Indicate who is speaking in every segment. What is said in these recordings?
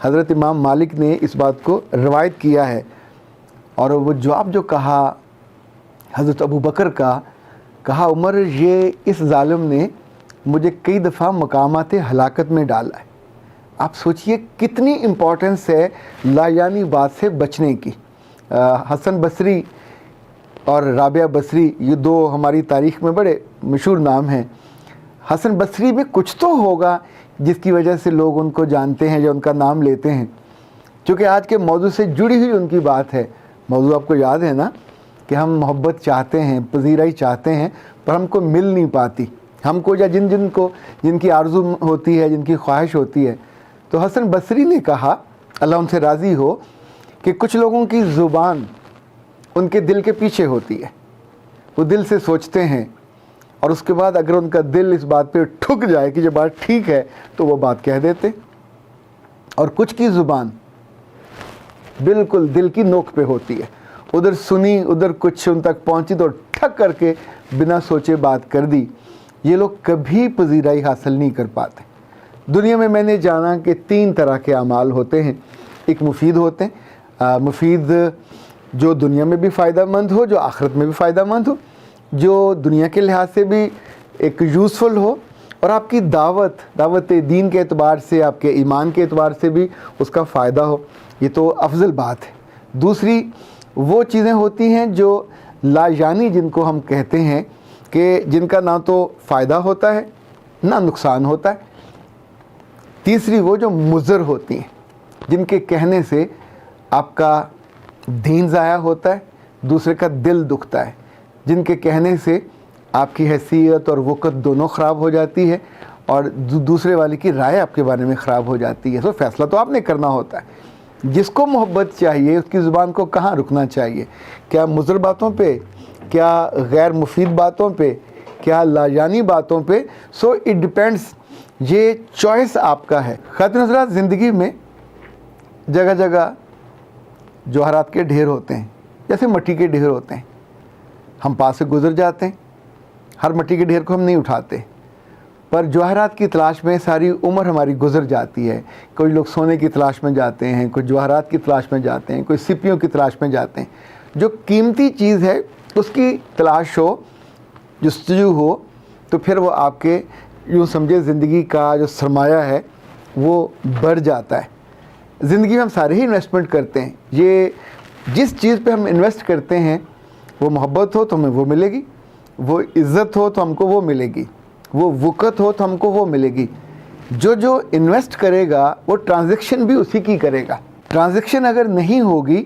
Speaker 1: حضرت امام مالک نے اس بات کو روایت کیا ہے، اور وہ جواب جو کہا حضرت ابو بکر کا، کہا عمر یہ اس ظالم نے مجھے کئی دفعہ مقامات ہلاکت میں ڈالا ہے۔ آپ سوچئے کتنی امپورٹنس ہے لا یعنی بات سے بچنے کی۔ حسن بصری اور رابعہ بصری یہ دو ہماری تاریخ میں بڑے مشہور نام ہیں۔ حسن بصری میں کچھ تو ہوگا جس کی وجہ سے لوگ ان کو جانتے ہیں یا ان کا نام لیتے ہیں، چونکہ آج کے موضوع سے جڑی ہوئی ان کی بات ہے۔ موضوع آپ کو یاد ہے نا کہ ہم محبت چاہتے ہیں، پذیرائی چاہتے ہیں، پر ہم کو مل نہیں پاتی، ہم کو یا جن کی آرزو ہوتی ہے، جن کی خواہش ہوتی ہے۔ تو حسن بصری نے کہا، اللہ ان سے راضی ہو، کہ کچھ لوگوں کی زبان ان کے دل کے پیچھے ہوتی ہے، وہ دل سے سوچتے ہیں، اور اس کے بعد اگر ان کا دل اس بات پہ ٹھک جائے کہ یہ بات ٹھیک ہے تو وہ بات کہہ دیتے، اور کچھ کی زبان بالکل دل کی نوک پہ ہوتی ہے، ادھر سنی ادھر کچھ ان تک پہنچی تو ٹھک کر کے بنا سوچے بات کر دی۔ یہ لوگ کبھی پذیرائی حاصل نہیں کر پاتے۔ دنیا میں میں نے جانا کہ 3 طرح کے اعمال ہوتے ہیں، ایک مفید ہوتے ہیں، مفید جو دنیا میں بھی فائدہ مند ہو، جو آخرت میں بھی فائدہ مند ہو، جو دنیا کے لحاظ سے بھی ایک یوزفل ہو، اور آپ کی دعوت دین کے اعتبار سے، آپ کے ایمان کے اعتبار سے بھی اس کا فائدہ ہو، یہ تو افضل بات ہے۔ دوسری وہ چیزیں ہوتی ہیں جو لا یعنی جن کو ہم کہتے ہیں کہ جن کا نہ تو فائدہ ہوتا ہے نہ نقصان ہوتا ہے۔ تیسری وہ جو مضر ہوتی ہیں، جن کے کہنے سے آپ کا دین ضائع ہوتا ہے، دوسرے کا دل دکھتا ہے، جن کے کہنے سے آپ کی حیثیت اور وقت دونوں خراب ہو جاتی ہے، اور دوسرے والے کی رائے آپ کے بارے میں خراب ہو جاتی ہے۔ تو فیصلہ تو آپ نے کرنا ہوتا ہے۔ جس کو محبت چاہیے اس کی زبان کو کہاں رکنا چاہیے، کیا مضر باتوں پہ، کیا غیر مفید باتوں پہ، کیا لا یعنی باتوں پہ؟ سو اٹ ڈپینڈس، یہ چوائس آپ کا ہے۔ خاتون حضرات، زندگی میں جگہ جگہ جوہرات کے ڈھیر ہوتے ہیں، جیسے مٹی کے ڈھیر ہوتے ہیں، ہم پاس سے گزر جاتے ہیں، ہر مٹی کے ڈھیر کو ہم نہیں اٹھاتے، پر جواہرات کی تلاش میں ساری عمر ہماری گزر جاتی ہے۔ کوئی لوگ سونے کی تلاش میں جاتے ہیں، کوئی جواہرات کی تلاش میں جاتے ہیں، کوئی سپیوں کی تلاش میں جاتے ہیں۔ جو قیمتی چیز ہے اس کی تلاش ہو، جستجو ہو، تو پھر وہ آپ کے یوں سمجھے زندگی کا جو سرمایہ ہے وہ بڑھ جاتا ہے۔ زندگی میں ہم سارے ہی انویسٹمنٹ کرتے ہیں، یہ جس چیز پہ ہم انویسٹ کرتے ہیں، وہ محبت ہو تو ہمیں وہ ملے گی، وہ عزت ہو تو ہم کو وہ ملے گی، وہ وقت ہو تو ہم کو وہ ملے گی۔ جو انویسٹ کرے گا وہ ٹرانزیکشن بھی اسی کی کرے گا۔ ٹرانزیکشن اگر نہیں ہوگی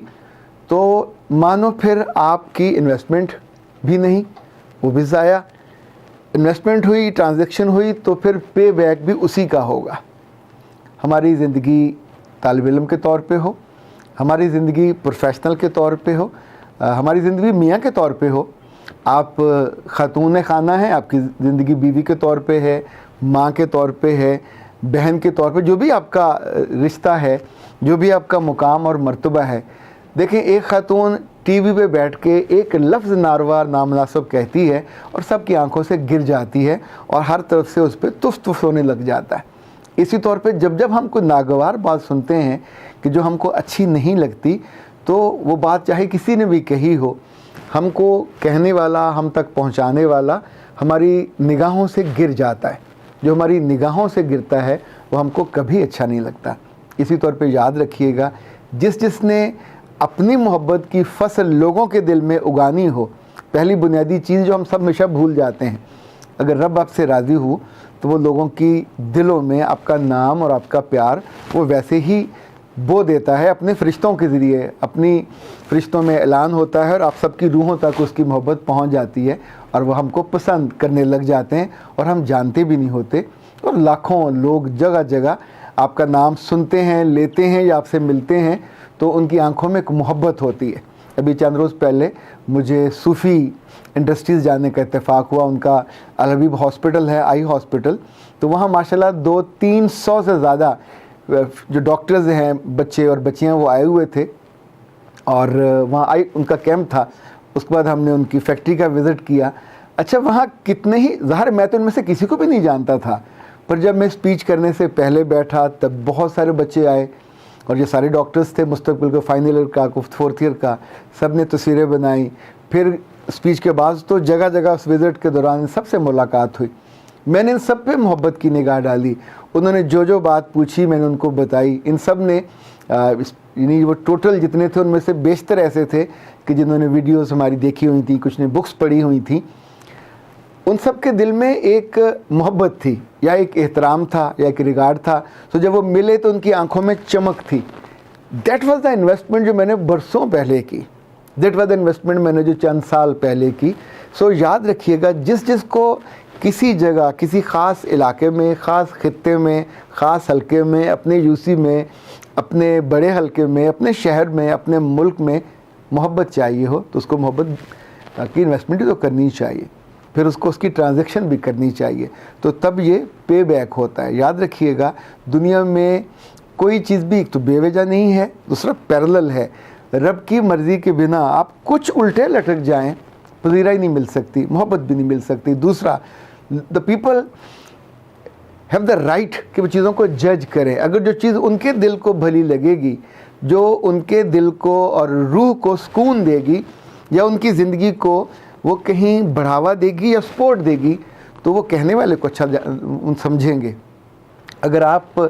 Speaker 1: تو مانو پھر آپ کی انویسٹمنٹ بھی نہیں، وہ بھی ضائع۔ انویسٹمنٹ ہوئی، ٹرانزیکشن ہوئی تو پھر پے بیک بھی اسی کا ہوگا۔ ہماری زندگی طالب علم کے طور پہ ہو، ہماری زندگی پروفیشنل کے طور پہ ہو، ہماری زندگی میاں کے طور پہ ہو، آپ خاتون خانہ ہیں، آپ کی زندگی بیوی کے طور پہ ہے، ماں کے طور پہ ہے، بہن کے طور پہ، جو بھی آپ کا رشتہ ہے، جو بھی آپ کا مقام اور مرتبہ ہے۔ دیکھیں، ایک خاتون ٹی وی پہ بیٹھ کے ایک لفظ ناروار نامناسب کہتی ہے اور سب کی آنکھوں سے گر جاتی ہے اور ہر طرف سے اس پہ تف تف ہونے لگ جاتا ہے۔ اسی طور پہ جب ہم کوئی ناگوار بات سنتے ہیں کہ جو ہم کو اچھی نہیں لگتی، تو وہ بات چاہے کسی نے بھی کہی ہو، ہم کو کہنے والا، ہم تک پہنچانے والا ہماری نگاہوں سے گر جاتا ہے۔ جو ہماری نگاہوں سے گرتا ہے وہ ہم کو کبھی اچھا نہیں لگتا۔ اسی طور پہ یاد رکھیے گا، جس نے اپنی محبت کی فصل لوگوں کے دل میں اگانی ہو، پہلی بنیادی چیز جو ہم سب ہمیشہ بھول جاتے ہیں، اگر رب آپ سے راضی ہو تو وہ لوگوں کی دلوں میں آپ کا نام اور آپ کا پیار وہ ویسے ہی بو دیتا ہے، اپنے فرشتوں کے ذریعے، اپنی فرشتوں میں اعلان ہوتا ہے اور آپ سب کی روحوں تک اس کی محبت پہنچ جاتی ہے اور وہ ہم کو پسند کرنے لگ جاتے ہیں اور ہم جانتے بھی نہیں ہوتے۔ اور لاکھوں لوگ جگہ جگہ آپ کا نام سنتے ہیں، لیتے ہیں یا آپ سے ملتے ہیں تو ان کی آنکھوں میں ایک محبت ہوتی ہے۔ ابھی چند روز پہلے مجھے صوفی انڈسٹریز جانے کا اتفاق ہوا، ان کا الحبیب ہاسپٹل ہے، آئی ہاسپٹل، تو وہاں ماشاءاللہ 200-300 سے زیادہ جو ڈاکٹرز ہیں، بچے اور بچیاں، وہ آئے ہوئے تھے اور وہاں ان کا کیمپ تھا۔ اس کے بعد ہم نے ان کی فیکٹری کا وزٹ کیا۔ اچھا، وہاں کتنے ہی، ظاہر میں تو ان میں سے کسی کو بھی نہیں جانتا تھا، پر جب میں اسپیچ کرنے سے پہلے بیٹھا تب بہت سارے بچے آئے، اور یہ سارے ڈاکٹرز تھے مستقبل کا، فائنل ایئر کا، فورتھ ایئر کا، سب نے تصویریں بنائیں. پھر اسپیچ کے بعد تو جگہ جگہ اس وزٹ کے دوران سب سے ملاقات ہوئی. میں نے ان سب پہ محبت کی نگاہ ڈالی. انہوں نے جو بات پوچھی میں نے ان کو بتائی. ان سب نے یعنی وہ ٹوٹل جتنے تھے ان میں سے بیشتر ایسے تھے کہ جنہوں نے ویڈیوز ہماری دیکھی ہوئی تھیں، کچھ نے بکس پڑھی ہوئی تھیں. ان سب کے دل میں ایک محبت تھی، یا ایک احترام تھا، یا ایک ریگارڈ تھا. تو جب وہ ملے تو ان کی آنکھوں میں چمک تھی. دیٹ واز دا انویسٹمنٹ جو میں نے برسوں پہلے کی. دیٹ واز دا انویسٹمنٹ میں نے جو چند سال پہلے کی. سو یاد رکھیے گا، جس کو کسی جگہ، کسی خاص علاقے میں، خاص خطے میں، خاص حلقے میں، اپنے یو سی میں، اپنے بڑے حلقے میں، اپنے شہر میں، اپنے ملک میں محبت چاہیے ہو تو اس کو محبت کی انویسٹمنٹ تو کرنی چاہیے. پھر اس کو اس کی ٹرانزیکشن بھی کرنی چاہیے. تو تب یہ پے بیک ہوتا ہے. یاد رکھیے گا، دنیا میں کوئی چیز بھی ایک تو بے وجہ نہیں ہے، دوسرا پیرلل ہے. رب کی مرضی کے بنا آپ کچھ الٹے لٹک جائیں، پذیرائی نہیں مل سکتی، محبت بھی نہیں مل سکتی. دوسرا، the people have the right کہ وہ چیزوں کو جج کریں. اگر جو چیز ان کے دل کو بھلی لگے گی، جو ان کے دل کو اور روح کو سکون دے گی، یا ان کی زندگی کو وہ کہیں بڑھاوا دے گی یا سپورٹ دے گی، تو وہ کہنے والے کو اچھا سمجھیں گے. اگر آپ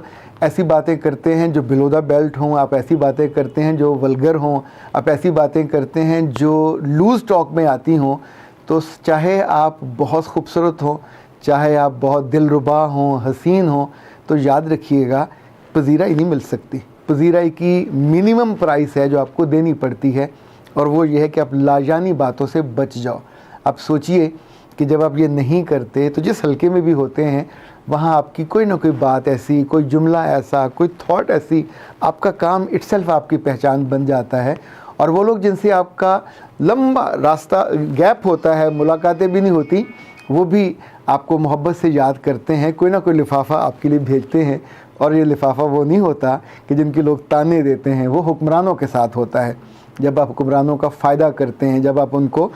Speaker 1: ایسی باتیں کرتے ہیں جو بلو دا بیلٹ ہوں، آپ ایسی باتیں کرتے ہیں جو ولگر ہوں، آپ ایسی باتیں کرتے ہیں جو لوز ٹاک میں آتی ہوں، تو چاہے آپ بہت خوبصورت ہوں، چاہے آپ بہت دلربا ہوں، حسین ہوں، تو یاد رکھیے گا پذیرائی نہیں مل سکتی. پذیرائی کی منیمم پرائس ہے جو آپ کو دینی پڑتی ہے، اور وہ یہ ہے کہ آپ لاجانی باتوں سے بچ جاؤ. آپ سوچئے کہ جب آپ یہ نہیں کرتے تو جس حلقے میں بھی ہوتے ہیں وہاں آپ کی کوئی نہ کوئی بات ایسی، کوئی جملہ ایسا، کوئی تھاٹ ایسی، آپ کا کام اٹ سیلف آپ کی پہچان بن جاتا ہے. اور وہ لوگ جن سے آپ کا لمبا راستہ گیپ ہوتا ہے، ملاقاتیں بھی نہیں ہوتی، وہ بھی آپ کو محبت سے یاد کرتے ہیں، کوئی نہ کوئی لفافہ آپ کے لیے بھیجتے ہیں. اور یہ لفافہ وہ نہیں ہوتا کہ جن کے لوگ تانے دیتے ہیں، وہ حکمرانوں کے ساتھ ہوتا ہے. جب آپ حکمرانوں کا فائدہ کرتے ہیں، جب آپ ان کو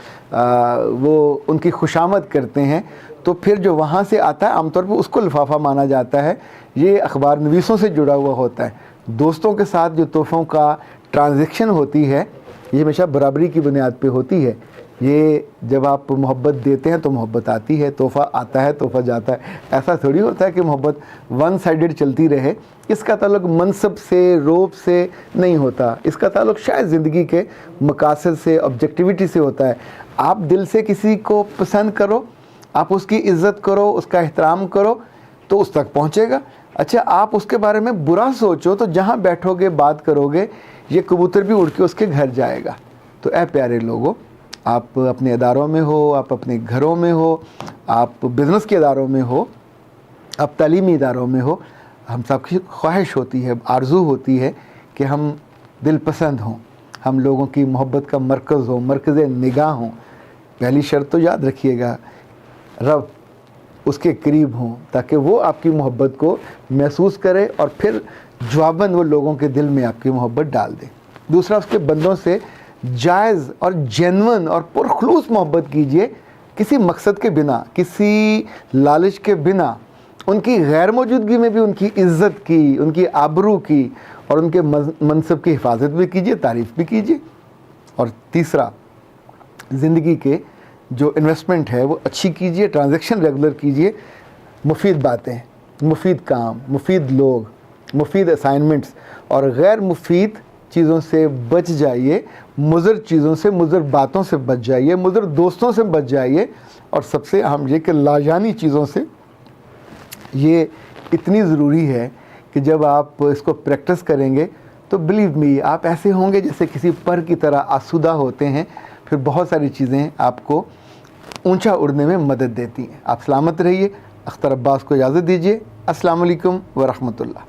Speaker 1: ان کی خوشامد کرتے ہیں، تو پھر جو وہاں سے آتا ہے عام طور پر اس کو لفافہ مانا جاتا ہے. یہ اخبار نویسوں سے جڑا ہوا ہوتا ہے. دوستوں کے ساتھ جو تحفوں کا ٹرانزیکشن ہوتی ہے، یہ ہمیشہ برابری کی بنیاد پہ ہوتی ہے. یہ جب آپ محبت دیتے ہیں تو محبت آتی ہے، تحفہ آتا ہے، تحفہ جاتا ہے. ایسا تھوڑی ہوتا ہے کہ محبت ون سائیڈڈ چلتی رہے. اس کا تعلق منصب سے، روب سے نہیں ہوتا. اس کا تعلق شاید زندگی کے مقاصد سے، آبجیکٹیوٹی سے ہوتا ہے. آپ دل سے کسی کو پسند کرو، آپ اس کی عزت کرو، اس کا احترام کرو، تو اس تک پہنچے گا. اچھا، آپ اس کے بارے میں برا سوچو تو جہاں بیٹھو گے، بات کرو گے، یہ کبوتر بھی اڑ کے اس کے گھر جائے گا. تو اے پیارے لوگوں، آپ اپنے اداروں میں ہو، آپ اپنے گھروں میں ہو، آپ بزنس کے اداروں میں ہو، آپ تعلیمی اداروں میں ہو، ہم سب کی خواہش ہوتی ہے، آرزو ہوتی ہے کہ ہم دل پسند ہوں، ہم لوگوں کی محبت کا مرکز ہوں، مرکز نگاہ ہوں. پہلی شرط تو یاد رکھیے گا، رب اس کے قریب ہوں، تاکہ وہ آپ کی محبت کو محسوس کرے اور پھر جواباً وہ لوگوں کے دل میں آپ کی محبت ڈال دے. دوسرا، اس کے بندوں سے جائز اور جینون اور پرخلوص محبت کیجئے، کسی مقصد کے بنا، کسی لالچ کے بنا. ان کی غیر موجودگی میں بھی ان کی عزت کی، ان کی آبرو کی اور ان کے منصب کی حفاظت بھی کیجئے، تعریف بھی کیجئے. اور تیسرا، زندگی کے جو انویسٹمنٹ ہے وہ اچھی کیجئے، ٹرانزیکشن ریگولر کیجئے. مفید باتیں، مفید کام، مفید لوگ، مفید اسائنمنٹس، اور غیر مفید چیزوں سے بچ جائیے. مضر چیزوں سے، مضر باتوں سے بچ جائیے، مضر دوستوں سے بچ جائیے. اور سب سے اہم یہ کہ لاجانی چیزوں سے. یہ اتنی ضروری ہے کہ جب آپ اس کو پریکٹس کریں گے تو بلیو می، آپ ایسے ہوں گے جیسے کسی پر کی طرح آسودہ ہوتے ہیں. پھر بہت ساری چیزیں آپ کو اونچا اڑنے میں مدد دیتی ہیں. آپ سلامت رہیے. اختر عباس کو اجازت دیجیے. السلام علیکم ورحمۃ اللہ.